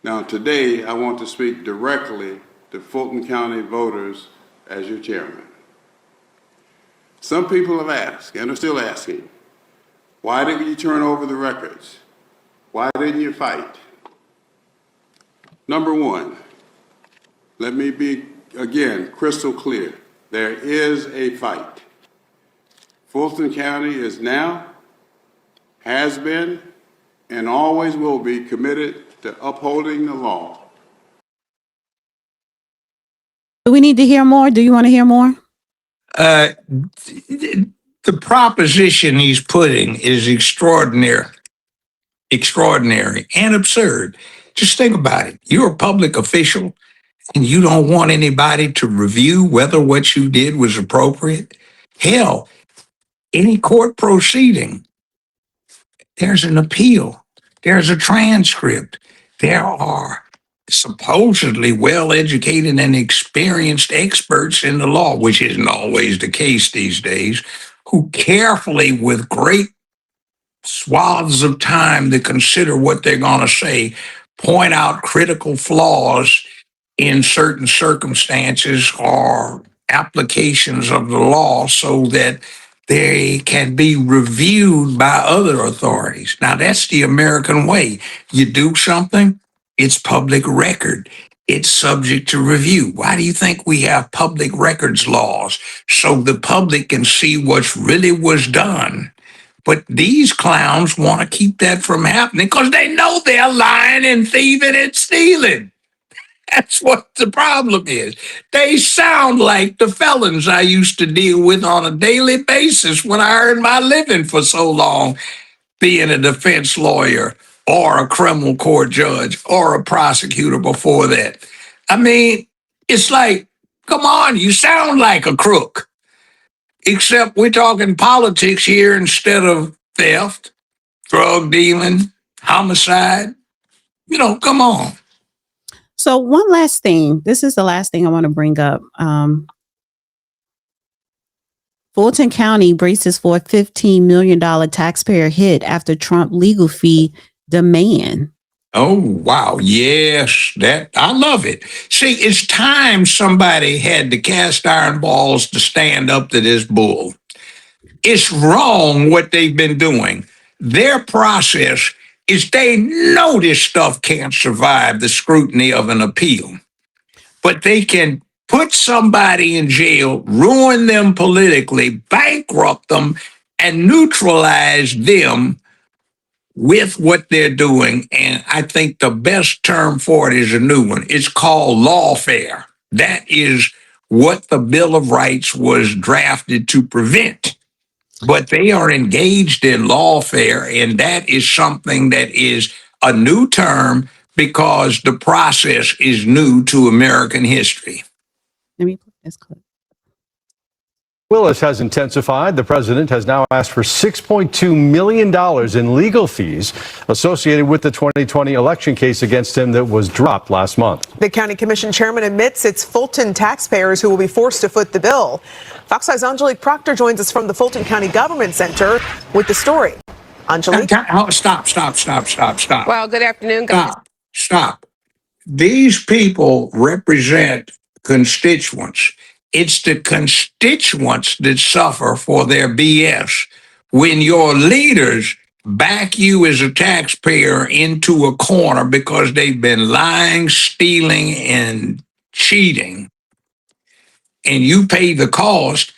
Now today, I want to speak directly to Fulton County voters as your chairman. Some people have asked, and are still asking, why didn't you turn over the records? Why didn't you fight? Number one, let me be, again, crystal clear. There is a fight. Fulton County is now, has been, and always will be committed to upholding the law. Do we need to hear more? Do you want to hear more? The proposition he's putting is extraordinary and absurd. Just think about it. You're a public official and you don't want anybody to review whether what you did was appropriate. Hell, any court proceeding, there's an appeal, there's a transcript, there are supposedly well-educated and experienced experts in the law, which isn't always the case these days, who carefully, with great swaths of time to consider what they're going to say, point out critical flaws in certain circumstances or applications of the law so that they can be reviewed by other authorities. Now, that's the American way. You do something, it's public record. It's subject to review. Why do you think we have public records laws? So the public can see what's really was done. But these clowns want to keep that from happening because they know they're lying and thieving and stealing. That's what the problem is. They sound like the felons I used to deal with on a daily basis when I earned my living for so long, being a defense lawyer or a criminal court judge or a prosecutor before that. I mean, it's like, come on, you sound like a crook. Except we're talking politics here instead of theft, drug dealing, homicide. You know, come on. So one last thing. This is the last thing I want to bring up. Fulton County braces for a $15 million taxpayer hit after Trump legal fee demand. Oh, wow. Yes, that I love it. See, it's time somebody had the cast iron balls to stand up to this bull. It's wrong what they've been doing. Their process is they know this stuff can't survive the scrutiny of an appeal, but they can put somebody in jail, ruin them politically, bankrupt them, and neutralize them with what they're doing. And I think the best term for it is a new one. It's called lawfare. That is what the Bill of Rights was drafted to prevent. But they are engaged in lawfare, and that is something that is a new term because the process is new to American history. Let me put this clip. Willis has intensified. The president has now asked for $6.2 million in legal fees associated with the 2020 election case against him that was dropped last month. The county commission chairman admits it's Fulton taxpayers who will be forced to foot the bill. Fox 5's Angelique Proctor joins us from the Fulton County Government Center with the story. Angelique? Stop. Well, good afternoon, guys. Stop. These people represent constituents. It's the constituents that suffer for their BS. When your leaders back you as a taxpayer into a corner because they've been lying, stealing, and cheating, and you pay the cost,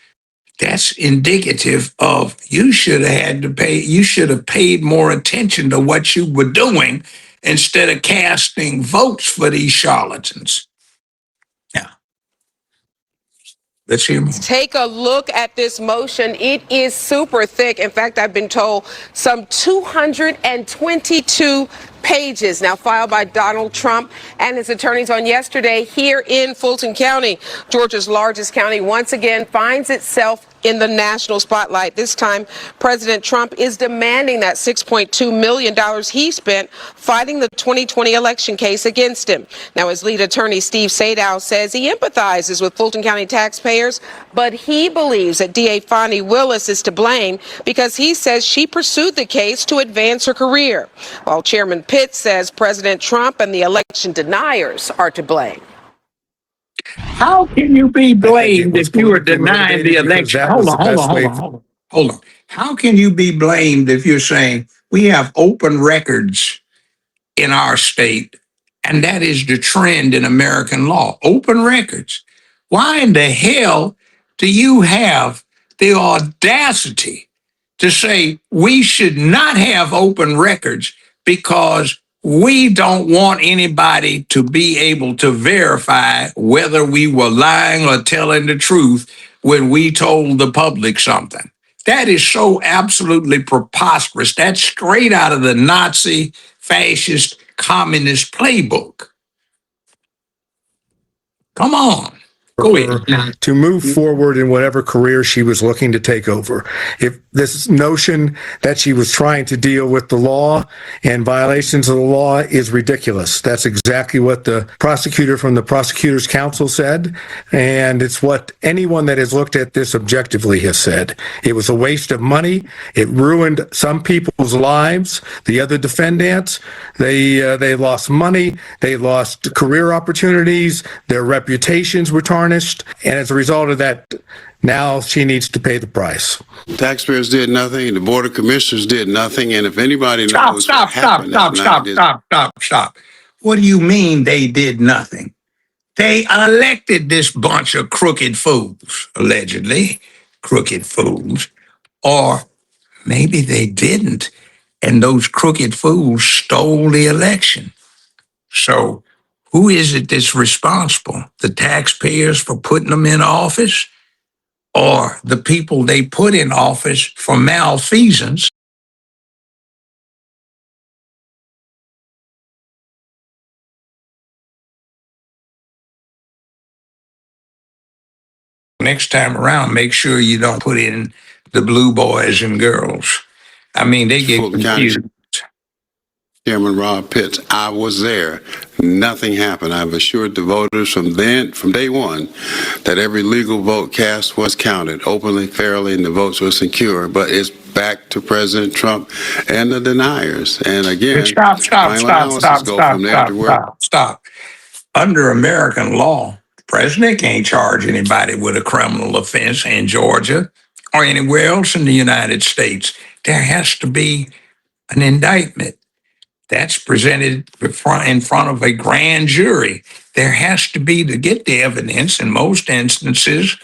that's indicative of you should have had to pay, you should have paid more attention to what you were doing instead of casting votes for these charlatans. Let's hear more. Take a look at this motion. It is super thick. In fact, I've been told some 222 pages now filed by Donald Trump and his attorneys on yesterday here in Fulton County. Georgia's largest county once again finds itself in the national spotlight. This time, President Trump is demanding that $6.2 million he spent fighting the 2020 election case against him. Now, his lead attorney, Steve Sadow, says he empathizes with Fulton County taxpayers, but he believes that DA Fani Willis is to blame because he says she pursued the case to advance her career, while Chairman Pitt says President Trump and the election deniers are to blame. How can you be blamed if you are denying the election? Hold on. How can you be blamed if you're saying we have open records in our state, and that is the trend in American law? Open records. Why in the hell do you have the audacity to say we should not have open records because we don't want anybody to be able to verify whether we were lying or telling the truth when we told the public something? That is so absolutely preposterous. That's straight out of the Nazi, fascist, communist playbook. Come on. Go ahead. To move forward in whatever career she was looking to take over. If this notion that she was trying to deal with the law and violations of the law is ridiculous. That's exactly what the prosecutor from the Prosecutor's Council said, and it's what anyone that has looked at this objectively has said. It was a waste of money. It ruined some people's lives. The other defendants, they lost money, they lost career opportunities, their reputations were tarnished. And as a result of that, now she needs to pay the price. Taxpayers did nothing. The Board of Commissioners did nothing. And if anybody knows Stop. What do you mean they did nothing? They elected this bunch of crooked fools, allegedly crooked fools, or maybe they didn't, and those crooked fools stole the election. So who is it that's responsible? The taxpayers for putting them in office, or the people they put in office for malfeasance? Next time around, make sure you don't put in the blue boys and girls. I mean, they get confused. Chairman Rob Pitts, I was there. Nothing happened. I've assured the voters from day one, that every legal vote cast was counted openly, fairly, and the votes were secure. But it's back to President Trump and the deniers. And again, Stop. Under American law, the president can't charge anybody with a criminal offense in Georgia or anywhere else in the United States. There has to be an indictment. That's presented in front of a grand jury. There has to be, to get the evidence, in most instances,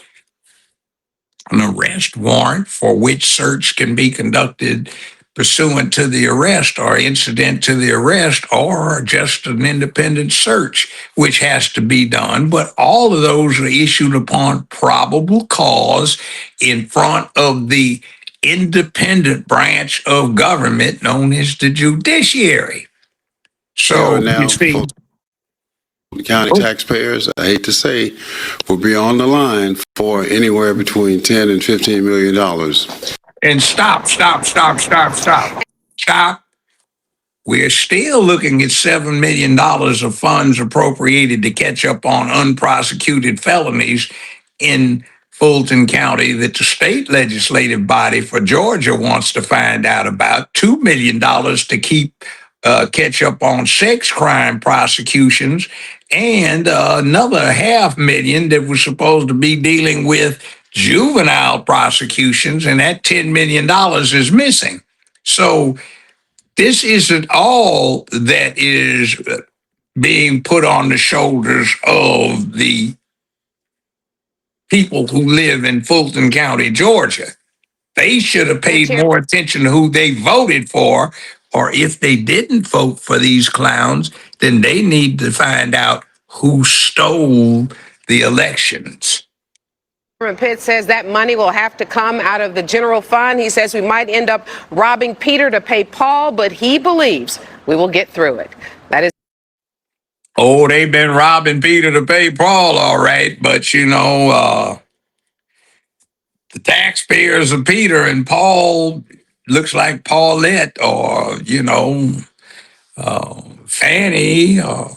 an arrest warrant for which search can be conducted pursuant to the arrest or incident to the arrest, or just an independent search, which has to be done. But all of those are issued upon probable cause in front of the independent branch of government known as the judiciary. So now, Fulton County taxpayers, I hate to say, will be on the line for anywhere between $10 and $15 million. And stop. We're still looking at $7 million of funds appropriated to catch up on unprosecuted felonies in Fulton County that the state legislative body for Georgia wants to find out about. $2 million to keep catch up on sex crime prosecutions, and another $500,000 that was supposed to be dealing with juvenile prosecutions, and that $10 million is missing. So this isn't all that is being put on the shoulders of the people who live in Fulton County, Georgia. They should have paid more attention to who they voted for, or if they didn't vote for these clowns, then they need to find out who stole the elections. Pitt says that money will have to come out of the general fund. He says we might end up robbing Peter to pay Paul, but he believes we will get through it. That is. Oh, they've been robbing Peter to pay Paul, all right. But, the taxpayers of Peter and Paul looks like Paulette, or, Fanny, or,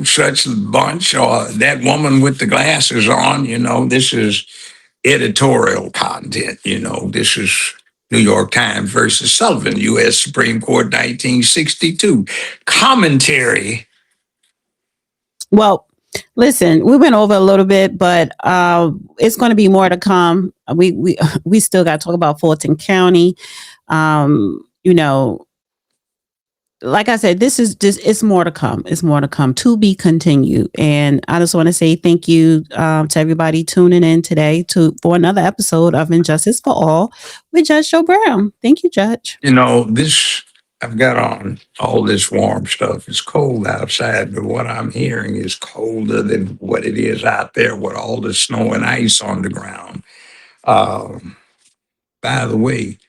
such a bunch, or that woman with the glasses on. This is editorial content. This is New York Times versus Sullivan, U.S. Supreme Court, 1962. Commentary. Well, Listen, we went over a little bit, but it's going to be more to come. We still got to talk about Fulton County. You know, like I said, this is just, it's more to come. It's more to come, to be continued. And I just want to say thank you to everybody tuning in today for another episode of Injustice for All with Judge Joe Brown. Thank you, Judge. You know, I've got on all this warm stuff. It's cold outside, but what I'm hearing is colder than what it is out there with all the snow and ice on the ground. By the way,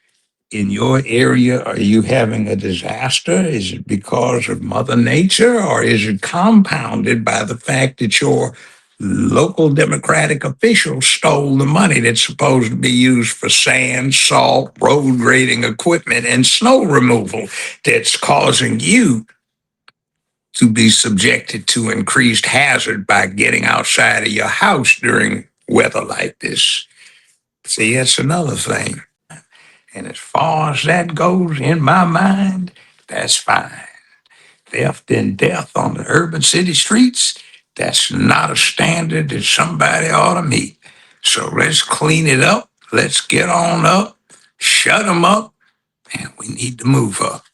in your area, are you having a disaster? Is it because of Mother Nature, or is it compounded by the fact that your local Democratic officials stole the money that's supposed to be used for sand, salt, road grading equipment, and snow removal that's causing you to be subjected to increased hazard by getting outside of your house during weather like this? See, that's another thing. And as far as that goes, in my mind, that's fine. Theft and death on the urban city streets, that's not a standard that somebody ought to meet. So let's clean it up. Let's get on up, shut them up, and we need to move up.